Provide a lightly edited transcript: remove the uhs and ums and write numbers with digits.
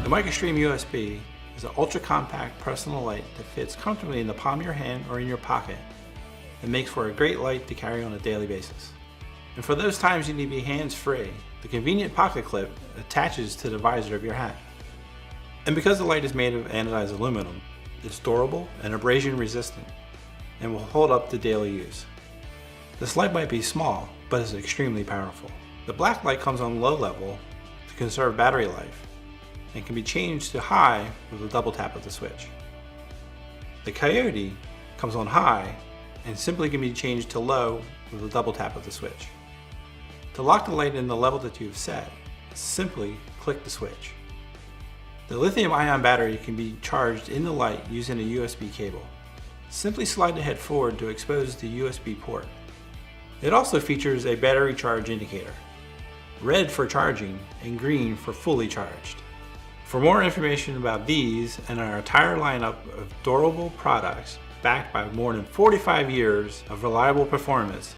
The Microstream USB is an ultra-compact personal light that fits comfortably in the palm of your hand or in your pocket and makes for a great light to carry on a daily basis. And for those times you need to be hands-free, the convenient pocket clip attaches to the visor of your hat. And because the light is made of anodized aluminum, it's durable and abrasion resistant and will hold up to daily use. This light might be small, but is extremely powerful. The black light comes on low level to conserve battery life and can be changed to high with a double tap of the switch. The Coyote comes on high and simply can be changed to low with a double tap of the switch. To lock the light in the level that you have set, simply click the switch. The lithium-ion battery can be charged in the light using a USB cable. Simply slide the head forward to expose the USB port. It also features a battery charge indicator, red for charging and green for fully charged. For more information about these and our entire lineup of durable products backed by more than 45 years of reliable performance,